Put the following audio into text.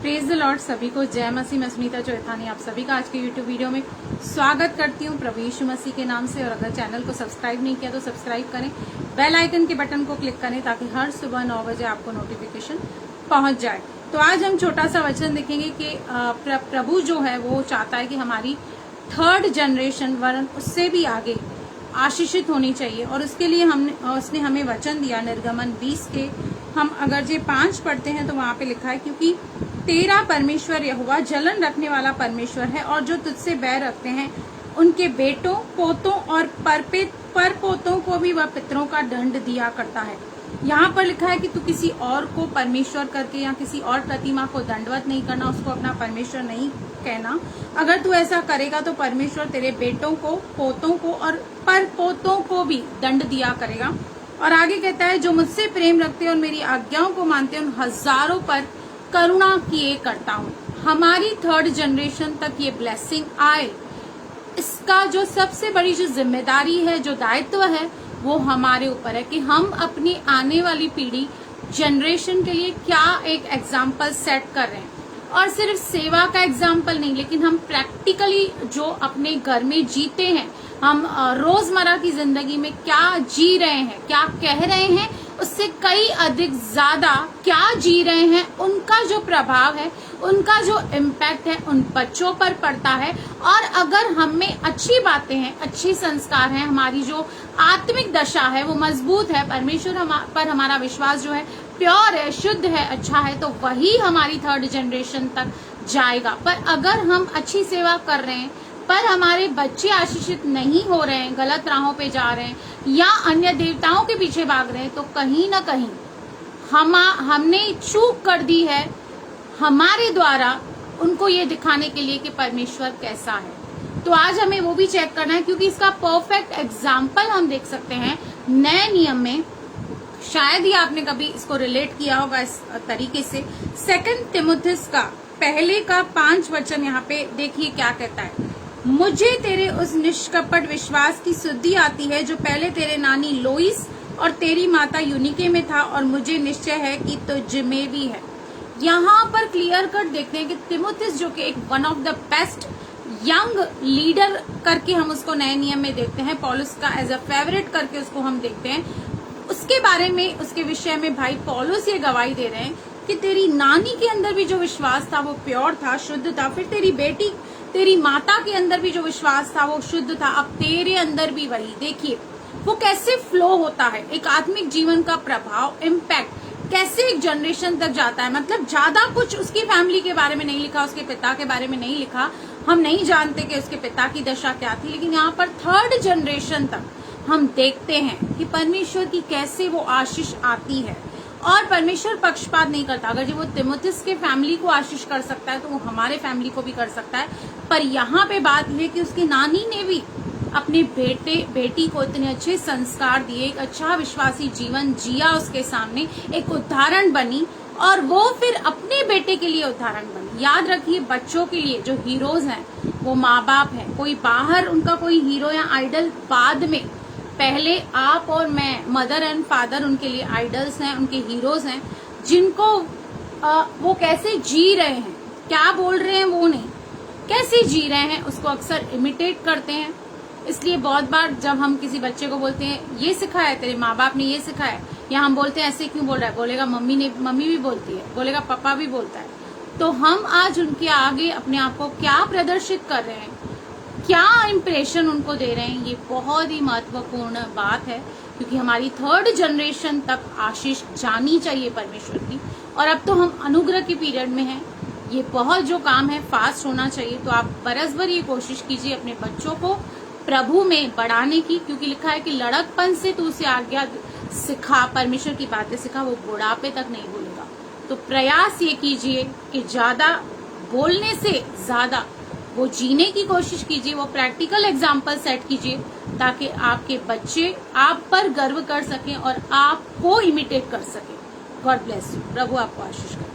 Praise the Lord. सभी को जय मसीह। मैं सुनीता चौथानी आप सभी का आज के यूट्यूब वीडियो में स्वागत करती हूँ प्रभु यीशु मसीह के नाम से। और अगर चैनल को सब्सक्राइब नहीं किया तो सब्सक्राइब करें, बेल आइकन के बटन को क्लिक करें ताकि हर सुबह 9 बजे आपको नोटिफिकेशन पहुंच जाए। तो आज हम छोटा सा वचन देखेंगे कि प्रभु जो है वो चाहता है कि हमारी थर्ड जनरेशन वरन उससे भी आगे आशीषित होनी चाहिए। और उसके लिए उसने हमें वचन दिया निर्गमन 20 के हम अगर जे 5 पढ़ते हैं तो वहां पे लिखा है, क्योंकि तेरा परमेश्वर यहोवा जलन रखने वाला परमेश्वर है और जो तुझसे बैर रखते हैं उनके बेटों पोतों और परपोतों को भी वह पितरों का दंड दिया करता है। यहाँ पर लिखा है कि तू किसी और को परमेश्वर करके या किसी और प्रतिमा को दंडवत नहीं करना, उसको अपना परमेश्वर नहीं कहना। अगर तू ऐसा करेगा तो परमेश्वर तेरे बेटों को, पोतों को और परपोतों को भी दंड दिया करेगा। और आगे कहता है, जो मुझसे प्रेम रखते हैं और मेरी आज्ञाओं को मानते हैं उन हजारों पर करुणा किए करता हूँ। हमारी थर्ड जनरेशन तक ये ब्लेसिंग आए, इसका जो सबसे बड़ी जो जिम्मेदारी है, जो दायित्व है, वो हमारे ऊपर है कि हम अपनी आने वाली पीढ़ी जनरेशन के लिए क्या एक एग्जाम्पल सेट कर रहे हैं। और सिर्फ सेवा का एग्जाम्पल नहीं, लेकिन हम प्रैक्टिकली जो अपने घर में जीते हैं, हम रोजमर्रा की जिंदगी में क्या जी रहे हैं, क्या कह रहे हैं, उससे कई अधिक ज्यादा क्या जी रहे हैं, उनका जो प्रभाव है, उनका जो इम्पैक्ट है उन बच्चों पर पड़ता है। और अगर हम में अच्छी बातें हैं, अच्छी संस्कार हैं, हमारी जो आत्मिक दशा है वो मजबूत है, परमेश्वर पर हमारा विश्वास जो है प्योर है, शुद्ध है, अच्छा है, तो वही हमारी थर्ड जनरेशन तक जाएगा। पर अगर हम अच्छी सेवा कर रहे हैं पर हमारे बच्चे आशीषित नहीं हो रहे हैं, गलत राहों पे जा रहे हैं या अन्य देवताओं के पीछे भाग रहे हैं, तो कहीं ना कहीं हमने चूक कर दी है हमारे द्वारा उनको ये दिखाने के लिए कि परमेश्वर कैसा है। तो आज हमें वो भी चेक करना है, क्योंकि इसका परफेक्ट एग्जाम्पल हम देख सकते हैं नए नियम में। शायद ही आपने कभी इसको रिलेट किया होगा इस तरीके से। 2 तिमुथियुस का पहले का 5 वचन यहाँ पे देखिए क्या कहता है। मुझे तेरे उस निष्कपट विश्वास की शुद्धि आती है जो पहले तेरे नानी लोइस और तेरी माता यूनिके में था, और मुझे निश्चय है कि तुझ में भी है। यहाँ पर क्लियर कट देखते हैं कि तिमुथियुस जो कि एक one of the best young leader करके हम उसको नए नियम में देखते हैं, पौलुस का एज अ फेवरेट करके उसको हम देखते हैं, उसके बारे में, उसके विषय में भाई पौलुस ये गवाही दे रहे हैं कि तेरी नानी के अंदर भी जो विश्वास था वो प्योर था, शुद्ध था। फिर तेरी बेटी, तेरी माता के अंदर भी जो विश्वास था वो शुद्ध था। अब तेरे अंदर भी वही। देखिए वो कैसे फ्लो होता है, एक आत्मिक जीवन का प्रभाव, इम्पैक्ट कैसे एक जनरेशन तक जाता है। मतलब ज्यादा कुछ उसकी फैमिली के बारे में नहीं लिखा, उसके पिता के बारे में नहीं लिखा, हम नहीं जानते कि उसके पिता की दशा क्या थी, लेकिन यहाँ पर थर्ड जनरेशन तक हम देखते हैं कि परमेश्वर की कैसे वो आशीष आती है। और परमेश्वर पक्षपात नहीं करता। अगर जो वो तिमुथियुस के फैमिली को आशीष कर सकता है तो वो हमारे फैमिली को भी कर सकता है। पर यहाँ पे बात ये कि उसकी नानी ने भी अपने बेटी को इतने अच्छे संस्कार दिए, एक अच्छा विश्वासी जीवन जिया, उसके सामने एक उदाहरण बनी, और वो फिर अपने बेटे के लिए उदाहरण बनी। याद रखिए, बच्चों के लिए जो हीरोज हैं वो माँ बाप है। कोई बाहर उनका कोई हीरो या आइडल बाद में, पहले आप और मैं, मदर एंड फादर उनके लिए आइडल्स हैं, उनके हीरोज हैं, जिनको वो कैसे जी रहे हैं, क्या बोल रहे हैं वो नहीं, कैसे जी रहे हैं उसको अक्सर इमिटेट करते हैं। इसलिए बहुत बार जब हम किसी बच्चे को बोलते हैं ये सिखाया तेरे माँ बाप ने, ये सिखाया, या हम बोलते हैं ऐसे क्यों बोल रहा है, बोलेगा मम्मी भी बोलती है, बोलेगा पापा भी बोलता है। तो हम आज उनके आगे अपने आप को क्या प्रदर्शित कर रहे हैं, क्या इंप्रेशन उनको दे रहे हैं, ये बहुत ही महत्वपूर्ण बात है। क्योंकि हमारी थर्ड जनरेशन तक आशीष जानी चाहिए परमेश्वर की। और अब तो हम अनुग्रह के पीरियड में हैं, ये बहुत जो काम है फास्ट होना चाहिए। तो आप बरस भर ये कोशिश कीजिए अपने बच्चों को प्रभु में बढ़ाने की, क्योंकि लिखा है कि लड़कपन से तू उसे आज्ञा सिखा, परमेश्वर की बातें सिखा, वो बुढ़ापे तक नहीं भूलेगा। तो प्रयास ये कीजिए कि ज्यादा बोलने से ज्यादा वो जीने की कोशिश कीजिए, वो प्रैक्टिकल एग्जाम्पल सेट कीजिए, ताकि आपके बच्चे आप पर गर्व कर सकें और आपको इमिटेट कर सकें। God bless you. प्रभु आपको आशीष करे।